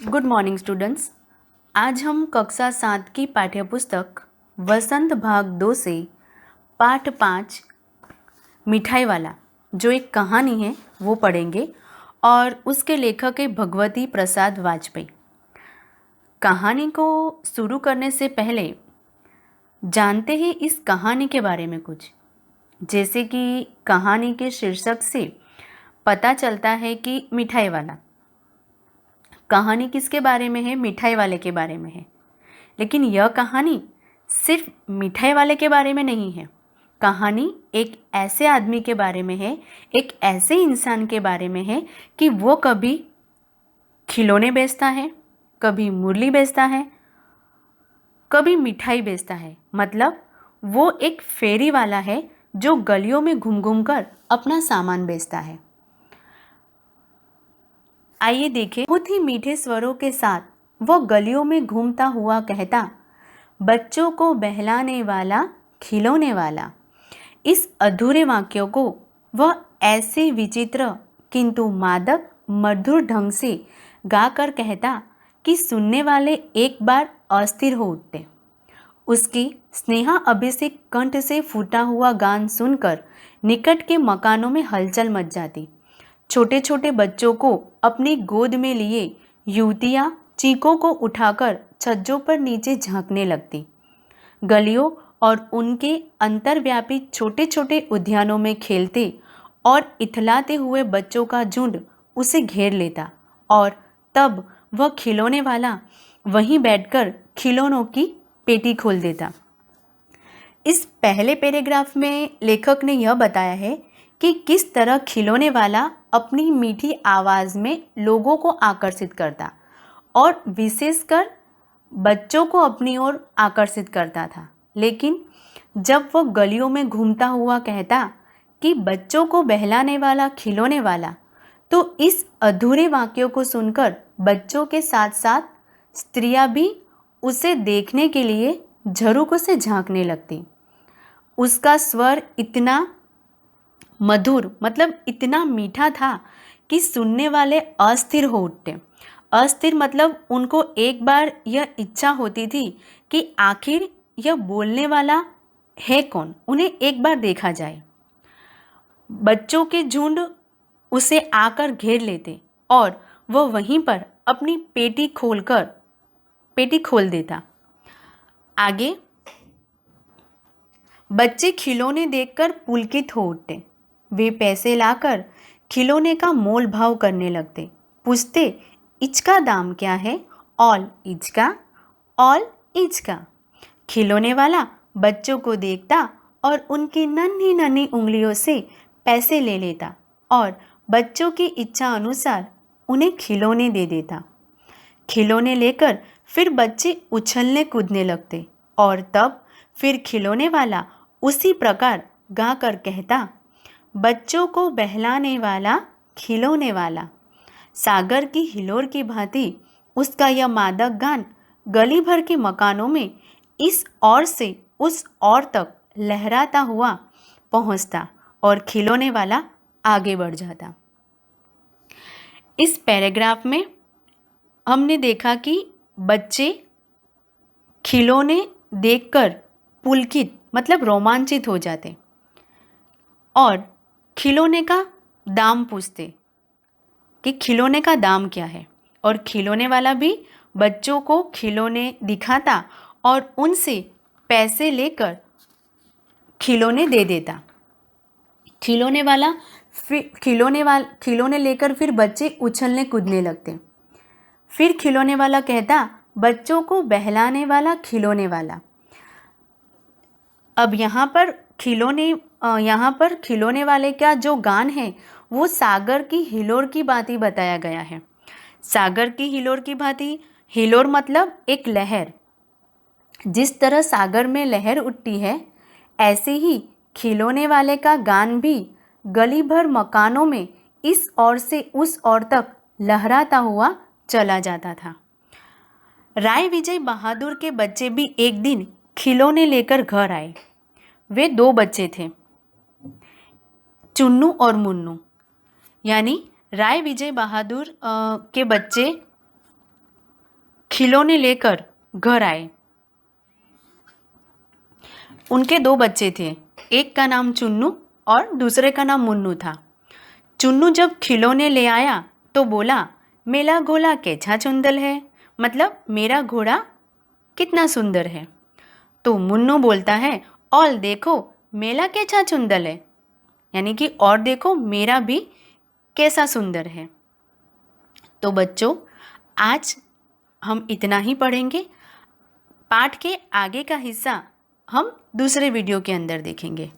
Good morning students. आज हम कक्षा 7 की पाठ्यपुस्तक वसंत भाग 2 से पाठ 5 मिठाई वाला जो एक कहानी है वो पढ़ेंगे और उसके लेखक है भगवती प्रसाद वाजपेयी। कहानी को शुरू करने से पहले जानते हैं इस कहानी के बारे में कुछ। जैसे कि कहानी के शीर्षक से पता चलता है कि मिठाई वाला। कहानी किसके बारे में है? मिठाई वाले के बारे में है। लेकिन यह कहानी सिर्फ मिठाई वाले के बारे में नहीं है। कहानी एक ऐसे आदमी के बारे में है, एक ऐसे इंसान के बारे में है कि वो कभी खिलौने बेचता है, कभी मुरली बेचता है, कभी मिठाई बेचता है। मतलब वो एक फेरी वाला है जो गलियों में घूम घूम कर अपना सामान बेचता है। आइए देखें। बहुत ही मीठे स्वरों के साथ वो गलियों में घूमता हुआ कहता, बच्चों को बहलाने वाला, खिलौने वाला। इस अधूरे वाक्यों को वह ऐसे विचित्र किंतु मादक मधुर ढंग से गाकर कहता कि सुनने वाले एक बार अस्थिर हो उठते। उसकी स्नेहा अभिषेक कंठ से फूटा हुआ गान सुनकर निकट के मकानों में हलचल मच जाती। छोटे छोटे बच्चों को अपनी गोद में लिए युवतियाँ चीखों को उठाकर छज्जों पर नीचे झांकने लगती। गलियों और उनके अंतर्व्यापी छोटे छोटे उद्यानों में खेलते और इथलाते हुए बच्चों का झुंड उसे घेर लेता और तब वह खिलौने वाला वहीं बैठकर खिलौनों की पेटी खोल देता। इस पहले पैराग्राफ में लेखक ने यह बताया है कि किस तरह खिलौने वाला अपनी मीठी आवाज़ में लोगों को आकर्षित करता और विशेषकर बच्चों को अपनी ओर आकर्षित करता था। लेकिन जब वह गलियों में घूमता हुआ कहता कि बच्चों को बहलाने वाला, खिलौने वाला, तो इस अधूरे वाक्यों को सुनकर बच्चों के साथ साथ स्त्रियां भी उसे देखने के लिए झरोकों से झांकने लगती। उसका स्वर इतना मधुर मतलब इतना मीठा था कि सुनने वाले अस्थिर हो उठते। अस्थिर मतलब उनको एक बार यह इच्छा होती थी कि आखिर यह बोलने वाला है कौन, उन्हें एक बार देखा जाए। बच्चों के झुंड उसे आकर घेर लेते और वह वहीं पर अपनी पेटी खोल देता। आगे, बच्चे खिलौने देखकर पुलकित हो उठते। वे पैसे लाकर खिलौने का मोल भाव करने लगते। पूछते, इचका दाम क्या है? ऑल इचका। खिलौने वाला बच्चों को देखता और उनकी नन्ही नन्ही उंगलियों से पैसे ले लेता और बच्चों की इच्छा अनुसार उन्हें खिलौने दे देता। खिलौने लेकर फिर बच्चे उछलने कूदने लगते और तब फिर खिलौने वाला उसी प्रकार गा कर कहता, बच्चों को बहलाने वाला, खिलौने वाला। सागर की हिलोर की भांति उसका यह मादक गान गली भर के मकानों में इस ओर से उस ओर तक लहराता हुआ पहुंचता और खिलौने वाला आगे बढ़ जाता। इस पैराग्राफ में हमने देखा कि बच्चे खिलौने देखकर पुलकित मतलब रोमांचित हो जाते और खिलौने का दाम पूछते कि खिलौने का दाम क्या है, और खिलौने वाला भी बच्चों को खिलौने दिखाता और उनसे पैसे लेकर खिलौने दे देता। खिलौने लेकर फिर बच्चे उछलने कूदने लगते। फिर खिलौने वाला कहता, बच्चों को बहलाने वाला, खिलौने वाला। अब यहाँ पर खिलौने वाले का जो गान है वो सागर की हिलोर की भांति बताया गया है। सागर की हिलोर की भांति, हिलोर मतलब एक लहर। जिस तरह सागर में लहर उठती है, ऐसे ही खिलौने वाले का गान भी गली भर मकानों में इस ओर से उस ओर तक लहराता हुआ चला जाता था। राय विजय बहादुर के बच्चे भी एक दिन खिलौने लेकर घर आए। वे 2 बच्चे थे, चुन्नू और मुन्नू। यानी राय विजय बहादुर के बच्चे खिलौने लेकर घर आए। उनके 2 बच्चे थे, एक का नाम चुन्नू और दूसरे का नाम मुन्नू था। चुन्नू जब खिलौने ले आया तो बोला, मेरा घोड़ा कैसा सुंदर है, मतलब मेरा घोड़ा कितना सुंदर है। तो मुन्नू बोलता है, और देखो मेरा कैसा सुंदर है, यानी कि और देखो मेरा भी कैसा सुंदर है। तो बच्चों, आज हम इतना ही पढ़ेंगे। पाठ के आगे का हिस्सा हम दूसरे वीडियो के अंदर देखेंगे।